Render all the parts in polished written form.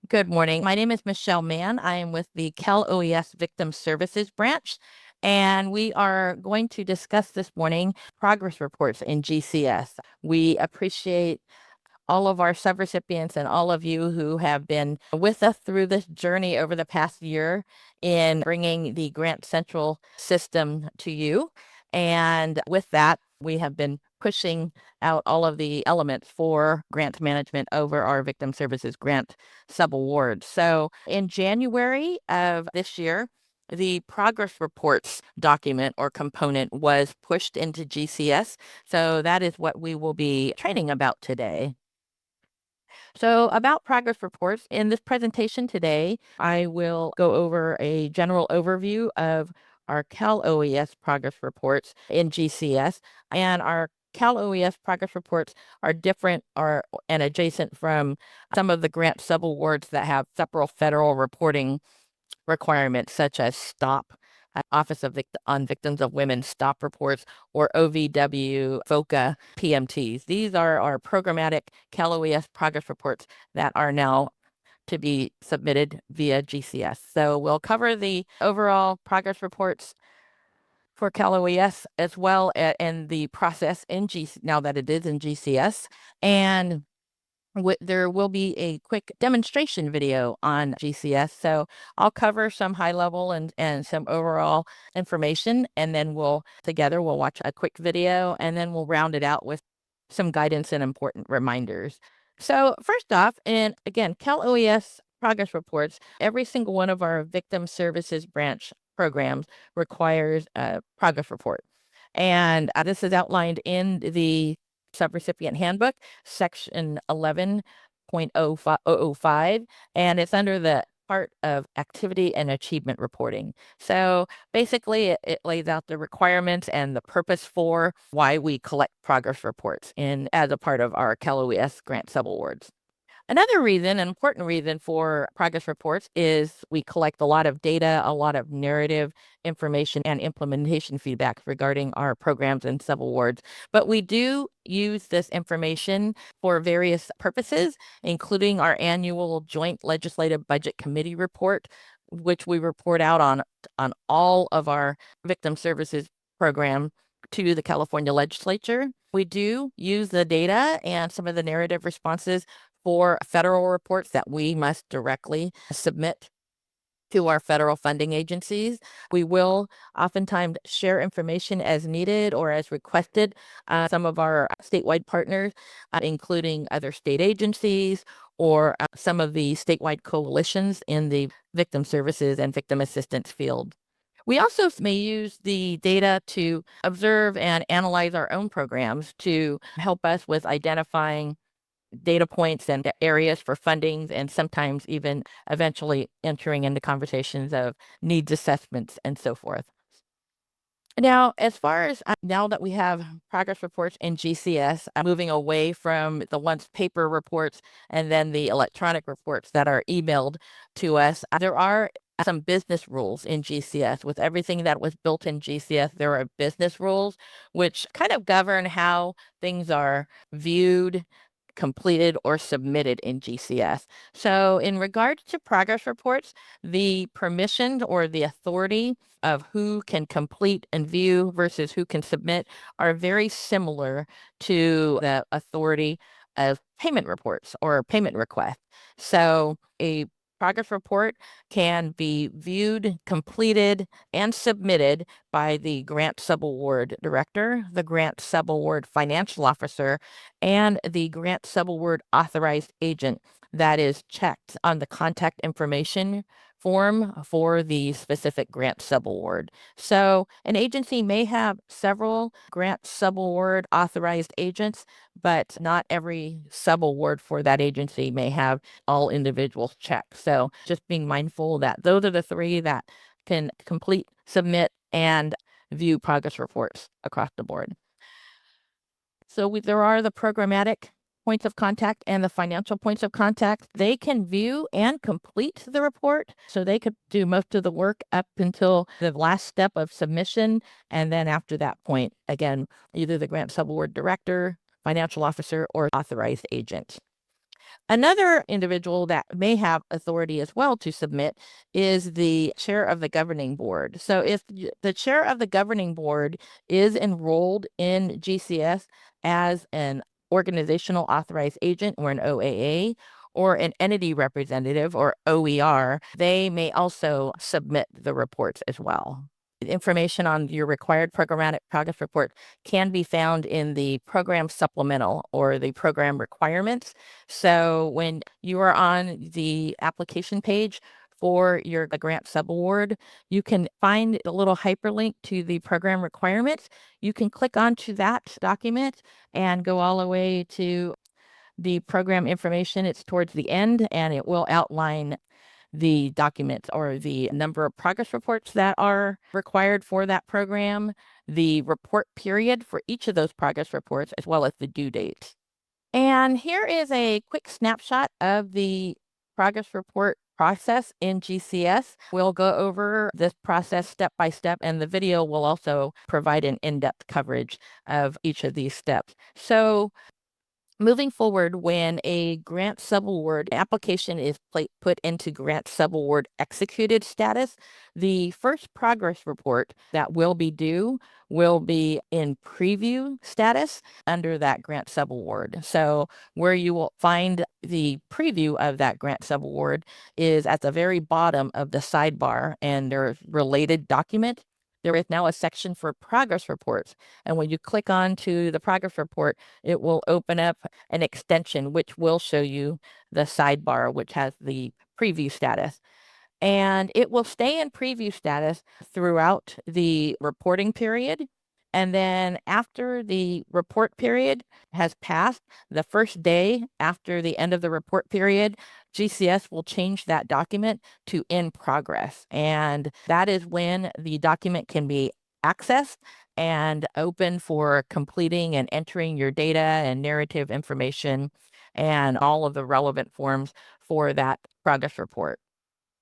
Good morning. My name is Michelle Mann. I am with the Cal OES Victim Services Branch, and we are going to discuss this morning progress reports in GCS. We appreciate all of our subrecipients and all of you who have been with us through this journey over the past year in bringing the Grant Central system to you. And with that, we have been pushing out all of the elements for grant management over our victim services grant subawards. So in January of this year, the progress reports document or component was pushed into GCS. So that is what we will be training about today. So about progress reports, in this presentation today, I will go over a general overview of our Cal OES progress reports in GCS, and our Cal OES progress reports are different and adjacent from some of the grant subawards that have several federal reporting requirements such as STOP, Office of on Victims of Women STOP reports, or OVW VOCA PMTs. These are our programmatic Cal OES progress reports that are now to be submitted via GCS. So we'll cover the overall progress reports for Cal OES as well in the process in now that it is in GCS. And there will be a quick demonstration video on GCS. So I'll cover some high level and some overall information, and then we'll watch a quick video, and then we'll round it out with some guidance and important reminders. So first off, and again, Cal OES progress reports, every single one of our victim services branch programs requires a progress report. And this is outlined in the Subrecipient Handbook, Section 11.005, and it's under the part of activity and achievement reporting. So basically, it lays out the requirements and the purpose for why we collect progress reports as a part of our Cal OES grant subawards. Another reason, an important reason for progress reports is we collect a lot of data, a lot of narrative information, and implementation feedback regarding our programs and subawards. But we do use this information for various purposes, including our annual Joint Legislative Budget Committee report, which we report out on all of our victim services program to the California legislature. We do use the data and some of the narrative responses for federal reports that we must directly submit to our federal funding agencies. We will oftentimes share information as needed or as requested. Some of our statewide partners, including other state agencies or some of the statewide coalitions in the victim services and victim assistance field. We also may use the data to observe and analyze our own programs to help us with identifying data points and areas for fundings, and sometimes even eventually entering into conversations of needs assessments and so forth. Now, as far as now that we have progress reports in GCS, moving away from the once paper reports and then the electronic reports that are emailed to us, there are some business rules in GCS. With everything that was built in GCS, there are business rules which kind of govern how things are viewed, completed, or submitted in GCS. So in regards to progress reports, the permission or the authority of who can complete and view versus who can submit are very similar to the authority of payment reports or payment requests. So a progress report can be viewed, completed, and submitted by the grant subaward director, the grant subaward financial officer, and the grant subaward authorized agent that is checked on the contact information form for the specific grant subaward. So an agency may have several grant subaward authorized agents, but not every subaward for that agency may have all individuals checked. So just being mindful that those are the three that can complete, submit, and view progress reports across the board. So there are the programmatic points of contact and the financial points of contact. They can view and complete the report. So they could do most of the work up until the last step of submission. And then after that point, again, either the grant subaward director, financial officer, or authorized agent. Another individual that may have authority as well to submit is the chair of the governing board. So if the chair of the governing board is enrolled in GCS as an organizational authorized agent or an OAA, or an entity representative or OER, they may also submit the reports as well. Information on your required programmatic progress report can be found in the program supplemental or the program requirements. So when you are on the application page for your grant subaward, you can find the little hyperlink to the program requirements. You can click onto that document and go all the way to the program information. It's towards the end, and it will outline the documents or the number of progress reports that are required for that program, the report period for each of those progress reports, as well as the due dates. And here is a quick snapshot of the progress report process in GCS. We'll go over this process step by step, and the video will also provide an in-depth coverage of each of these steps. So moving forward, when a grant subaward application is put into grant subaward executed status, the first progress report that will be due will be in preview status under that grant subaward. So where you will find the preview of that grant subaward is at the very bottom of the sidebar, and there's related document. There is now a section for progress reports. And when you click on to the progress report, it will open up an extension which will show you the sidebar, which has the preview status. And it will stay in preview status throughout the reporting period. And then after the report period has passed, the first day after the end of the report period, GCS will change that document to in progress. And that is when the document can be accessed and open for completing and entering your data and narrative information and all of the relevant forms for that progress report.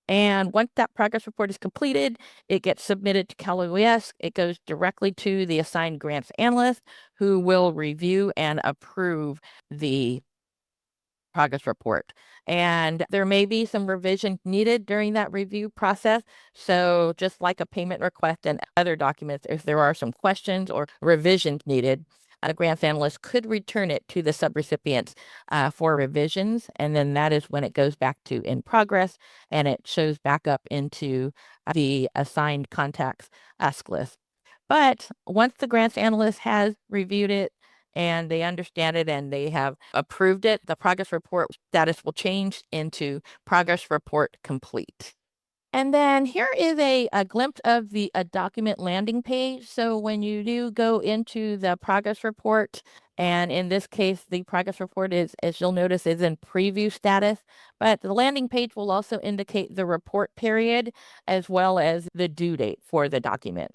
And once that progress report is completed, it gets submitted to Cal OES. It goes directly to the assigned grants analyst, who will review and approve the progress report. And there may be some revision needed during that review process. So just like a payment request and other documents, if there are some questions or revisions needed, a grants analyst could return it to the subrecipients for revisions. And then that is when it goes back to in progress, and it shows back up into the assigned contacts ask list. But once the grants analyst has reviewed it and they understand it and they have approved it, the progress report status will change into progress report complete. And then here is a glimpse of the document landing page. So when you do go into the progress report, and in this case, the progress report is, as you'll notice, is in preview status, but the landing page will also indicate the report period as well as the due date for the document.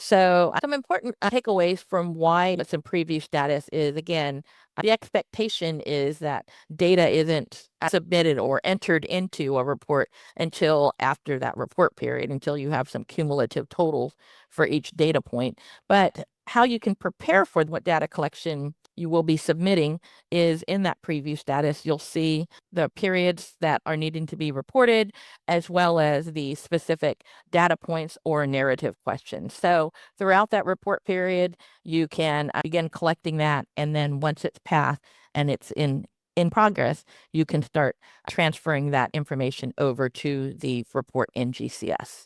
So some important takeaways from why it's in preview status is, again, the expectation is that data isn't submitted or entered into a report until after that report period, until you have some cumulative totals for each data point. But how you can prepare for what data collection you will be submitting is in that preview status. You'll see the periods that are needing to be reported, as well as the specific data points or narrative questions. So throughout that report period, you can begin collecting that. And then once it's passed and it's in progress, you can start transferring that information over to the report in GCS.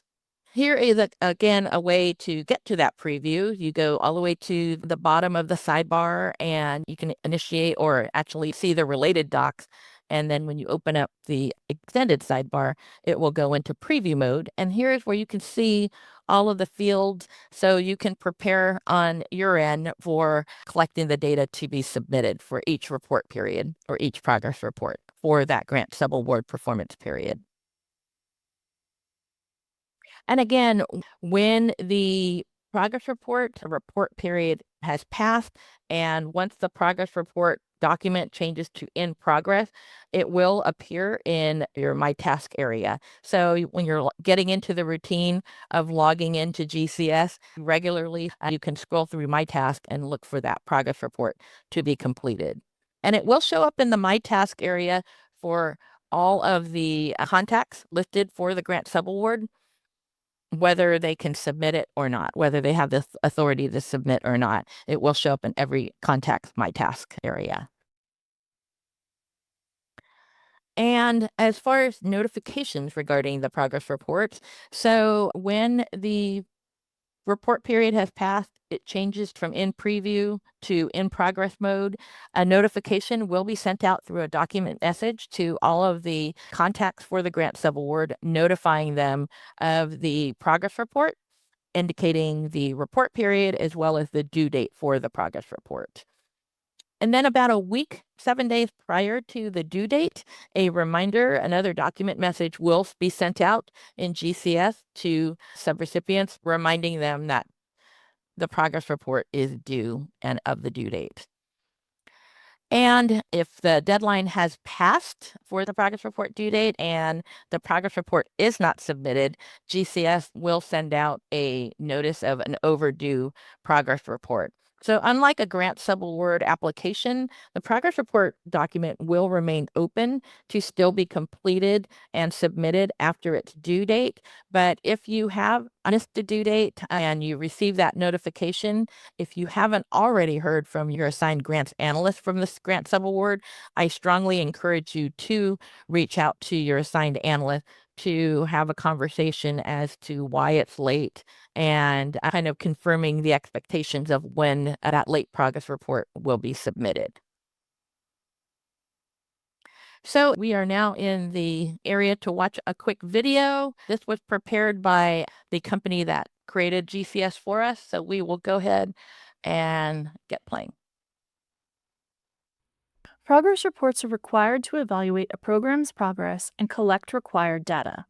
Here is, again, a way to get to that preview. You go all the way to the bottom of the sidebar, and you can initiate or actually see the related docs. And then when you open up the extended sidebar, it will go into preview mode. And here is where you can see all of the fields, so you can prepare on your end for collecting the data to be submitted for each report period or each progress report for that grant subaward performance period. And again, when the progress report, the report period has passed, and once the progress report document changes to in progress, it will appear in your My Task area. So when you're getting into the routine of logging into GCS regularly, you can scroll through My Task and look for that progress report to be completed. And it will show up in the My Task area for all of the contacts listed for the grant subaward, whether they can submit it or not, whether they have the authority to submit or not. It will show up in every contact's My Task area. And as far as notifications regarding the progress reports, so when the report period has passed, it changes from in preview to in progress mode. A notification will be sent out through a document message to all of the contacts for the grant subaward, notifying them of the progress report, indicating the report period as well as the due date for the progress report. And then about a week, 7 days prior to the due date, a reminder, another document message will be sent out in GCS to subrecipients, reminding them that the progress report is due and of the due date. And if the deadline has passed for the progress report due date and the progress report is not submitted, GCS will send out a notice of an overdue progress report. So unlike a grant subaward application, the progress report document will remain open to still be completed and submitted after its due date. But if you have missed the due date and you receive that notification, if you haven't already heard from your assigned grants analyst from this grant subaward, I strongly encourage you to reach out to your assigned analyst to have a conversation as to why it's late and kind of confirming the expectations of when that late progress report will be submitted. So we are now in the area to watch a quick video. This was prepared by the company that created GCS for us. So we will go ahead and get playing. Progress reports are required to evaluate a program's progress and collect required data.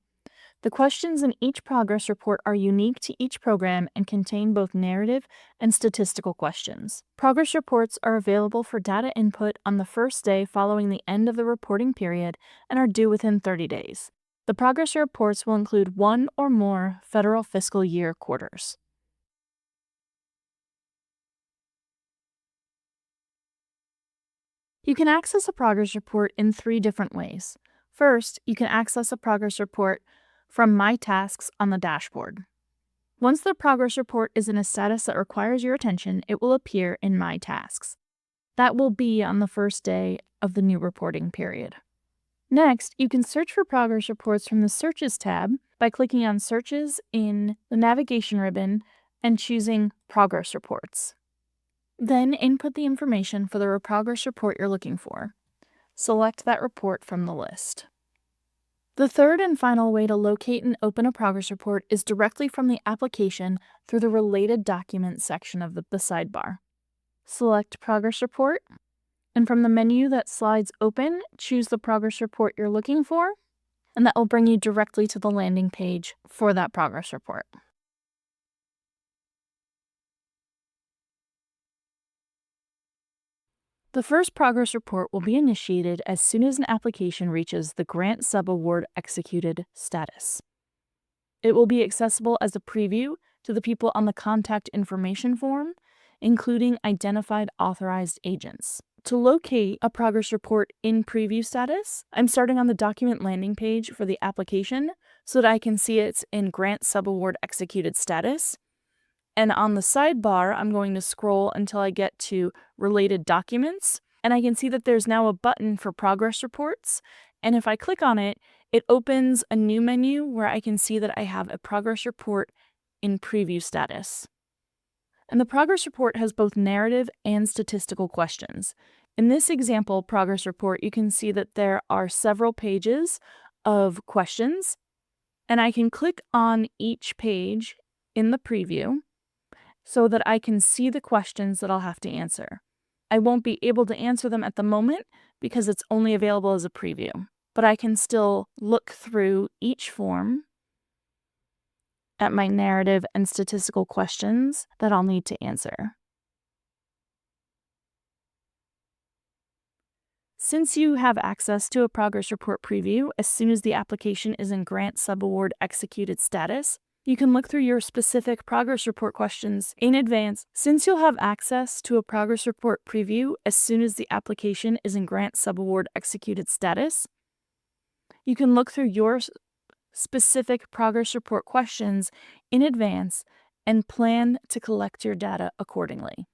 The questions in each progress report are unique to each program and contain both narrative and statistical questions. Progress reports are available for data input on the first day following the end of the reporting period and are due within 30 days. The progress reports will include one or more federal fiscal year quarters. You can access a progress report in 3 different ways. First, you can access a progress report from My Tasks on the dashboard. Once the progress report is in a status that requires your attention, it will appear in My Tasks. That will be on the first day of the new reporting period. Next, you can search for progress reports from the Searches tab by clicking on Searches in the navigation ribbon and choosing Progress Reports. Then input the information for the progress report you're looking for. Select that report from the list. The third and final way to locate and open a progress report is directly from the application through the Related Documents section of the sidebar. Select Progress Report, and from the menu that slides open, choose the progress report you're looking for, and that will bring you directly to the landing page for that progress report. The first progress report will be initiated as soon as an application reaches the Grant Subaward Executed status. It will be accessible as a preview to the people on the contact information form, including identified authorized agents. To locate a progress report in preview status, I'm starting on the document landing page for the application so that I can see it's in Grant Subaward Executed status. And on the sidebar, I'm going to scroll until I get to Related Documents, and I can see that there's now a button for progress reports. And if I click on it, it opens a new menu where I can see that I have a progress report in preview status. And the progress report has both narrative and statistical questions. In this example progress report, you can see that there are several pages of questions, and I can click on each page in the preview so that I can see the questions that I'll have to answer. I won't be able to answer them at the moment because it's only available as a preview, but I can still look through each form at my narrative and statistical questions that I'll need to answer. Since you have access to a progress report preview as soon as the application is in Grant Subaward Executed status, You can look through your specific progress report questions in advance, since you'll have access to a progress report preview as soon as the application is in grant subaward executed status. You can look through your specific progress report questions in advance and plan to collect your data accordingly.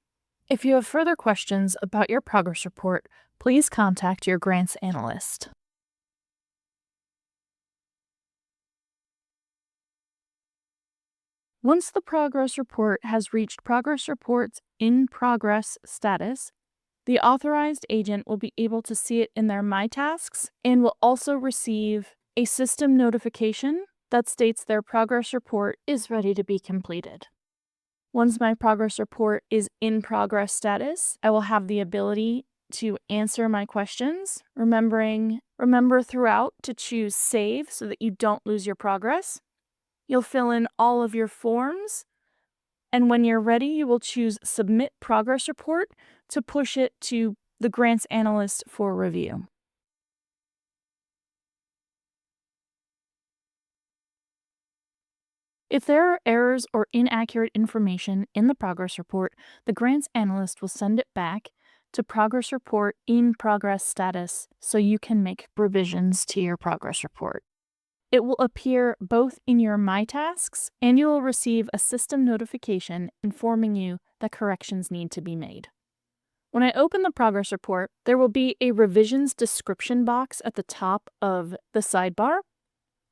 If you have further questions about your progress report, please contact your grants analyst. Once the progress report has reached progress reports in progress status, the authorized agent will be able to see it in their My Tasks and will also receive a system notification that states their progress report is ready to be completed. Once my progress report is in progress status, I will have the ability to answer my questions. Remember throughout to choose Save so that you don't lose your progress. You'll fill in all of your forms, and when you're ready, you will choose Submit Progress Report to push it to the grants analyst for review. If there are errors or inaccurate information in the progress report, the grants analyst will send it back to Progress Report in Progress status so you can make revisions to your progress report. It will appear both in your My Tasks and you will receive a system notification informing you that corrections need to be made. When I open the progress report, there will be a revisions description box at the top of the sidebar.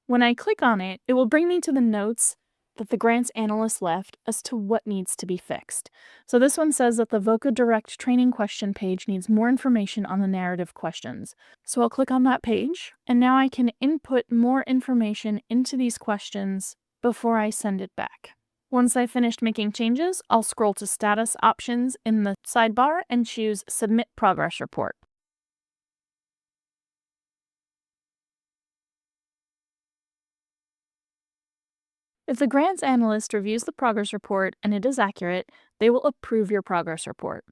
When I click on it, it will bring me to the notes that the grants analyst left as to what needs to be fixed. So this one says that the VOCA Direct training question page needs more information on the narrative questions. So I'll click on that page, and now I can input more information into these questions before I send it back. Once I've finished making changes, I'll scroll to Status Options in the sidebar and choose Submit Progress Report. If the grants analyst reviews the progress report and it is accurate, they will approve your progress report.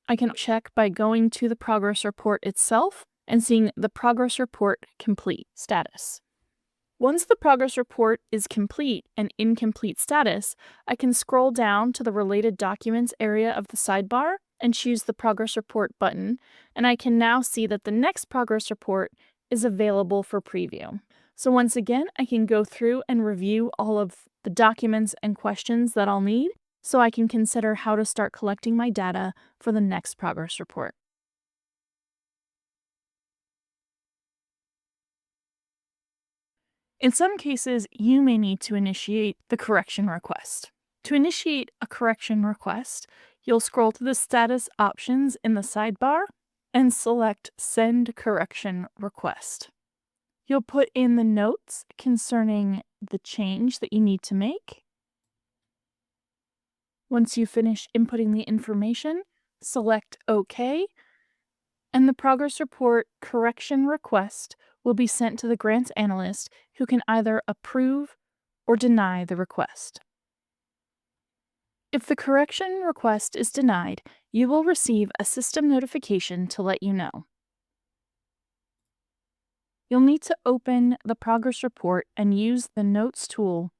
I can check by going to the progress report itself and seeing the progress report complete status. Once the progress report is complete and in complete status, I can scroll down to the Related Documents area of the sidebar and choose the Progress Report button, and I can now see that the next progress report is available for preview. So once again, I can go through and review all of the documents and questions that I'll need so I can consider how to start collecting my data for the next progress report. In some cases, you may need to initiate the correction request. To initiate a correction request, you'll scroll to the status options in the sidebar and select Send Correction Request. You'll put in the notes concerning the change that you need to make. Once you finish inputting the information, select OK, and the progress report correction request will be sent to the grants analyst who can either approve or deny the request. If the correction request is denied, you will receive a system notification to let you know. You'll need to open the progress report and use the Notes tool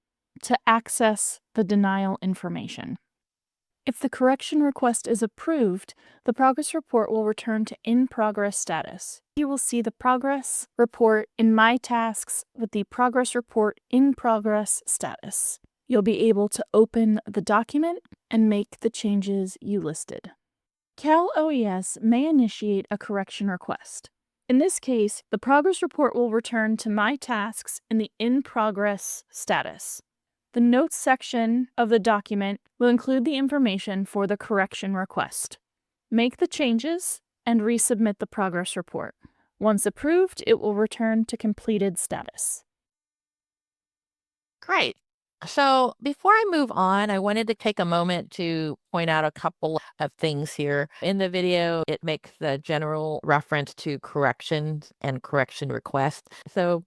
to access the denial information. If the correction request is approved, the progress report will return to in progress status. You will see the progress report in My Tasks with the progress report in progress status. You'll be able to open the document and make the changes you listed. Cal OES may initiate a correction request. In this case, the progress report will return to My Tasks in the in progress status. The Notes section of the document will include the information for the correction request. Make the changes and resubmit the progress report. Once approved, it will return to completed status. Great. So before I move on, I wanted to take a moment to point out a couple of things here. In the video, it makes the general reference to corrections and correction requests. So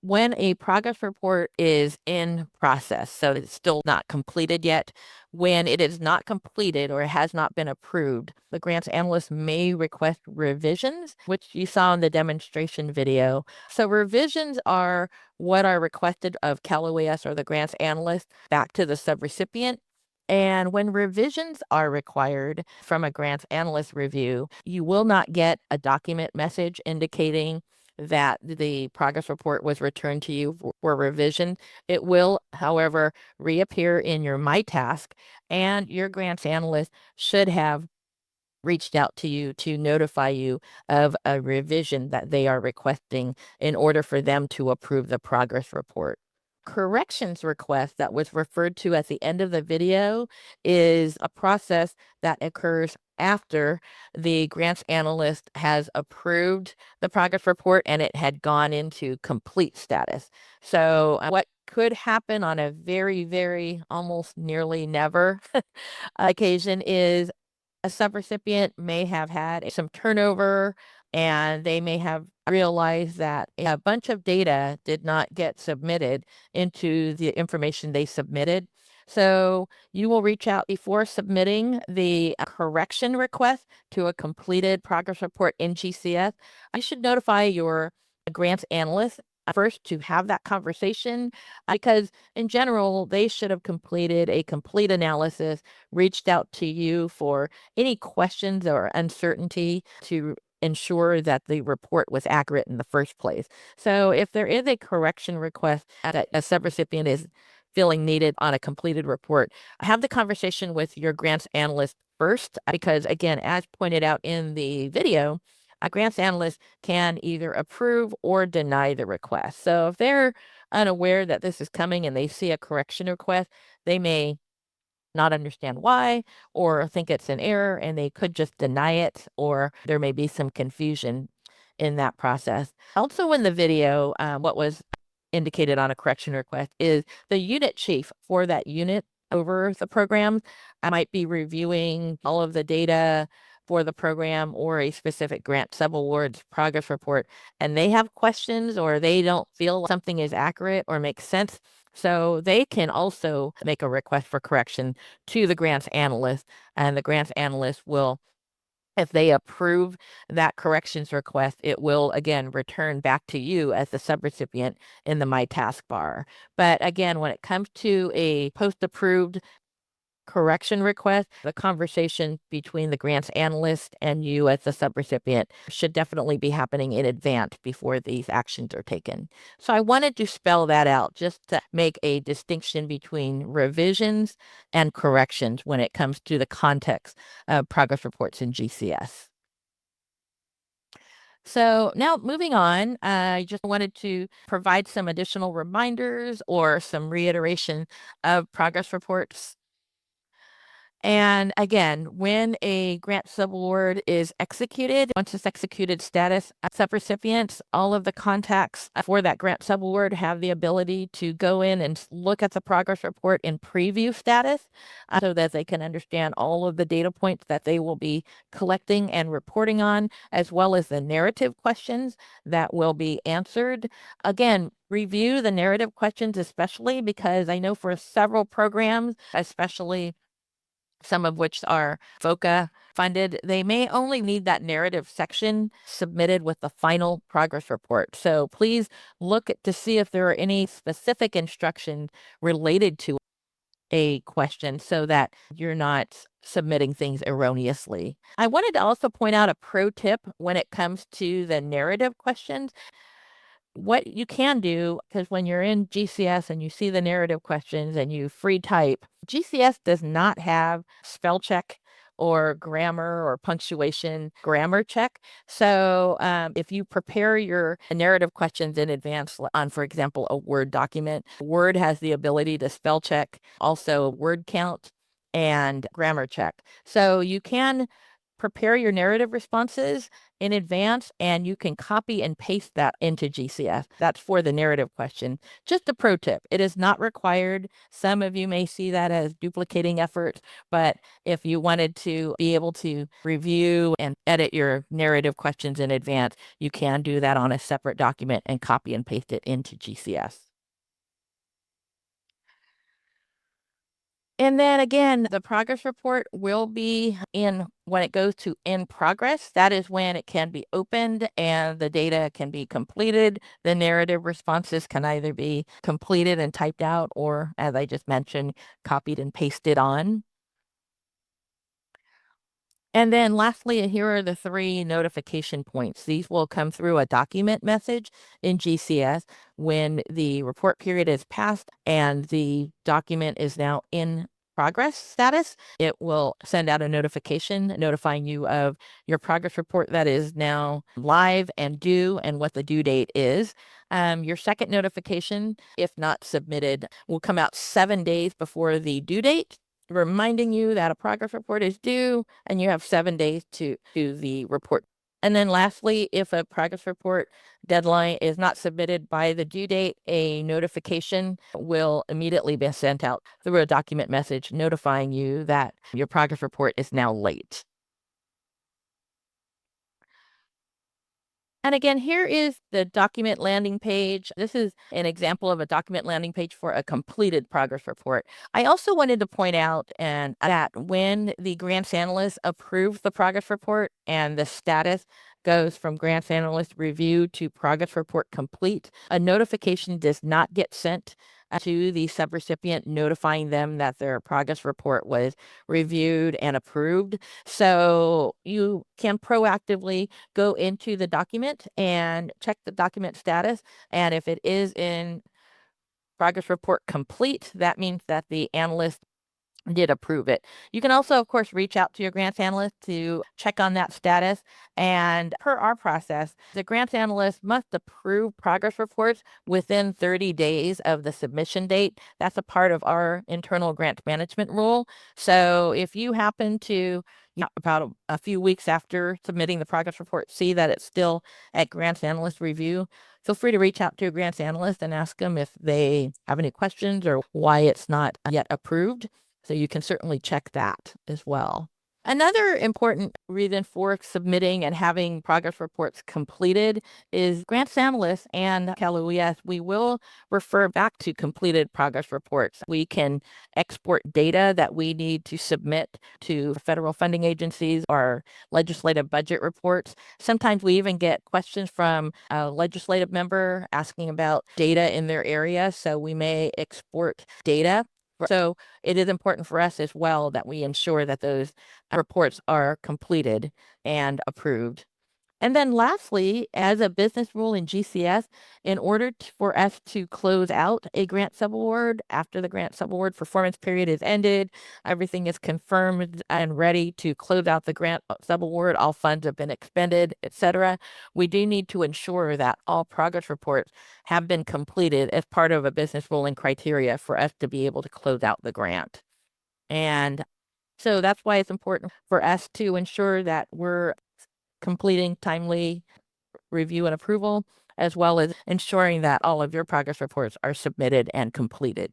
When a progress report is in process, so it's still not completed yet, when it is not completed or has not been approved, the grants analyst may request revisions, which you saw in the demonstration video. So revisions are what are requested of Cal OES or the grants analyst back to the subrecipient. And when revisions are required from a grants analyst review, you will not get a document message indicating that the progress report was returned to you for revision. It will, however, reappear in your My Task, and your grants analyst should have reached out to you to notify you of a revision that they are requesting in order for them to approve the progress report. Corrections request that was referred to at the end of the video is a process that occurs after the grants analyst has approved the progress report and it had gone into complete status. So what could happen on a very, very almost nearly never occasion is a subrecipient may have had some turnover and they may have realized that a bunch of data did not get submitted into the information they submitted. So you will reach out before submitting the correction request to a completed progress report in GCS. I should notify your grants analyst first to have that conversation because in general, they should have completed a complete analysis, reached out to you for any questions or uncertainty to ensure that the report was accurate in the first place. So if there is a correction request that a subrecipient is feeling needed on a completed report, have the conversation with your grants analyst first, because again, as pointed out in the video, a grants analyst can either approve or deny the request. So if they're unaware that this is coming and they see a correction request, they may not understand why or think it's an error and they could just deny it, or there may be some confusion in that process. Also in the video, what was indicated on a correction request is the unit chief for that unit over the program. I might be reviewing all of the data for the program or a specific grant subawards progress report, and they have questions or they don't feel something is accurate or makes sense. So they can also make a request for correction to the grants analyst, and the grants analyst will, if they approve that corrections request, it will again return back to you as the subrecipient in the My Taskbar. But again, when it comes to a post-approved correction request, the conversation between the grants analyst and you as the subrecipient should definitely be happening in advance before these actions are taken. So I wanted to spell that out just to make a distinction between revisions and corrections when it comes to the context of progress reports in GCS. So now moving on, I just wanted to provide some additional reminders or some reiteration of progress reports. And again, when a grant subaward is executed, once it's executed status, subrecipients, all of the contacts for that grant subaward have the ability to go in and look at the progress report in preview status so that they can understand all of the data points that they will be collecting and reporting on, as well as the narrative questions that will be answered. Again, review the narrative questions, especially because I know for several programs, especially some of which are FOCA funded, they may only need that narrative section submitted with the final progress report. So please look to see if there are any specific instructions related to a question so that you're not submitting things erroneously. I wanted to also point out a pro tip when it comes to the narrative questions. What you can do, because when you're in GCS and you see the narrative questions and you free type, GCS does not have spell check or grammar or punctuation grammar check. So if you prepare your narrative questions in advance on, for example, a Word document, Word has the ability to spell check, also word count and grammar check. So you can prepare your narrative responses in advance, and you can copy and paste that into GCS. That's for the narrative question. Just a pro tip, it is not required. Some of you may see that as duplicating effort, but if you wanted to be able to review and edit your narrative questions in advance, you can do that on a separate document and copy and paste it into GCS. And then again, the progress report will be when it goes to in progress. That is when it can be opened and the data can be completed. The narrative responses can either be completed and typed out, or, as I just mentioned, copied and pasted on. And then lastly, here are the 3 notification points. These will come through a document message in GCS when the report period is passed and the document is now in progress status. It will send out a notification notifying you of your progress report that is now live and due and what the due date is. Your second notification, if not submitted, will come out 7 days before the due date, reminding you that a progress report is due and you have 7 days to do the report. And then lastly, if a progress report deadline is not submitted by the due date, a notification will immediately be sent out through a document message notifying you that your progress report is now late. And again, here is the document landing page. This is an example of a document landing page for a completed progress report. I also wanted to point out that when the grants analyst approves the progress report and the status goes from grants analyst review to progress report complete, a notification does not get sent to the subrecipient notifying them that their progress report was reviewed and approved. So you can proactively go into the document and check the document status. And if it is in progress report complete, that means that the analyst did approve it. You can also, of course, reach out to your grants analyst to check on that status. And per our process, the grants analyst must approve progress reports within 30 days of the submission date. That's a part of our internal grant management rule. So if you happen to, about a few weeks after submitting the progress report, see that it's still at grants analyst review, feel free to reach out to your grants analyst and ask them if they have any questions or why it's not yet approved. So you can certainly check that as well. Another important reason for submitting and having progress reports completed is grants analysts and Cal OES, we will refer back to completed progress reports. We can export data that we need to submit to federal funding agencies or legislative budget reports. Sometimes we even get questions from a legislative member asking about data in their area, so we may export data. So it is important for us as well that we ensure that those reports are completed and approved. And then lastly, as a business rule in GCS, in order for us to close out a grant subaward after the grant subaward performance period is ended, everything is confirmed and ready to close out the grant subaward, all funds have been expended, etc., we do need to ensure that all progress reports have been completed as part of a business rule and criteria for us to be able to close out the grant. And so that's why it's important for us to ensure that we're completing timely review and approval, as well as ensuring that all of your progress reports are submitted and completed.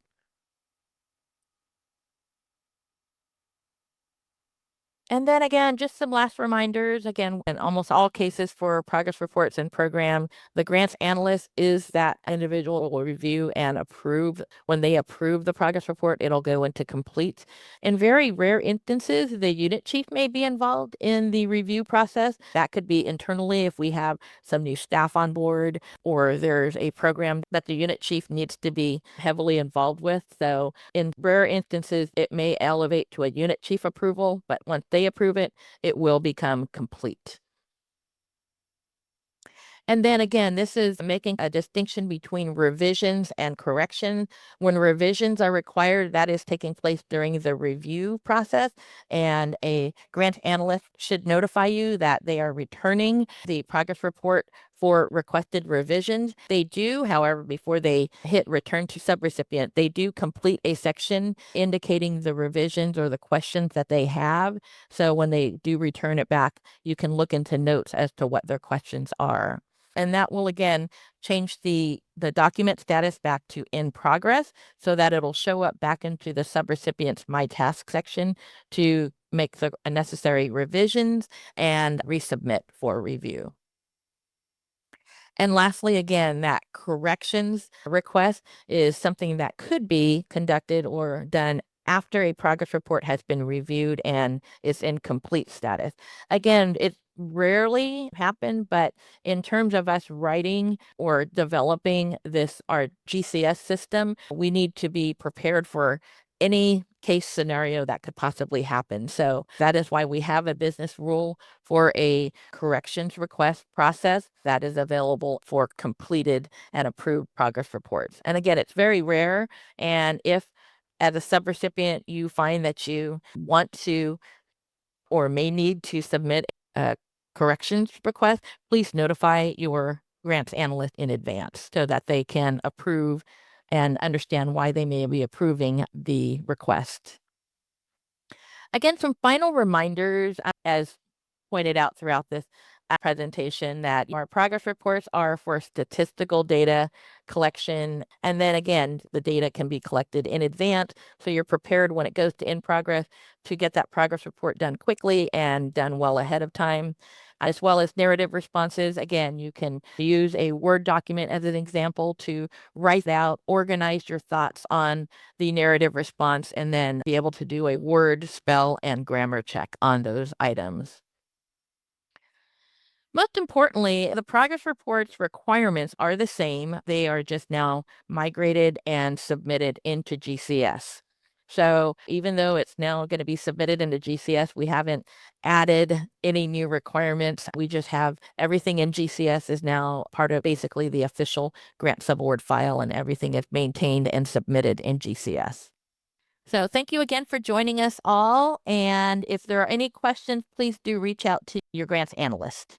And then again, just some last reminders. Again, in almost all cases for progress reports and program, the grants analyst is that individual will review and approve. When they approve the progress report, it'll go into complete. In very rare instances, the unit chief may be involved in the review process. That could be internally if we have some new staff on board, or there's a program that the unit chief needs to be heavily involved with. So in rare instances, it may elevate to a unit chief approval, but once they approve it, it will become complete. And then again, this is making a distinction between revisions and correction. When revisions are required, that is taking place during the review process, and a grant analyst should notify you that they are returning the progress report for requested revisions. They do, however, before they hit return to subrecipient, they do complete a section indicating the revisions or the questions that they have. So when they do return it back, you can look into notes as to what their questions are. And that will again change the document status back to in progress so that it'll show up back into the subrecipient's My Task section to make the necessary revisions and resubmit for review. And lastly, again, that corrections request is something that could be conducted or done after a progress report has been reviewed and is in complete status. Again, it rarely happen, but in terms of us writing or developing our GCS system, we need to be prepared for any case scenario that could possibly happen. So that is why we have a business rule for a corrections request process that is available for completed and approved progress reports. And again, it's very rare. And if as a subrecipient, you find that you want to or may need to submit a corrections request, please notify your grants analyst in advance so that they can approve and understand why they may be approving the request. Again, some final reminders as pointed out throughout this presentation that our progress reports are for statistical data collection. And then again, the data can be collected in advance. So you're prepared when it goes to in progress to get that progress report done quickly and done well ahead of time. As well as narrative responses. Again, you can use a Word document as an example to write out, organize your thoughts on the narrative response, and then be able to do a word, spell, and grammar check on those items. Most importantly, the progress report's requirements are the same. They are just now migrated and submitted into GCS. So even though it's now going to be submitted into GCS, we haven't added any new requirements. We just have everything in GCS is now part of basically the official grant subaward file, and everything is maintained and submitted in GCS. So thank you again for joining us all. And if there are any questions, please do reach out to your grants analyst.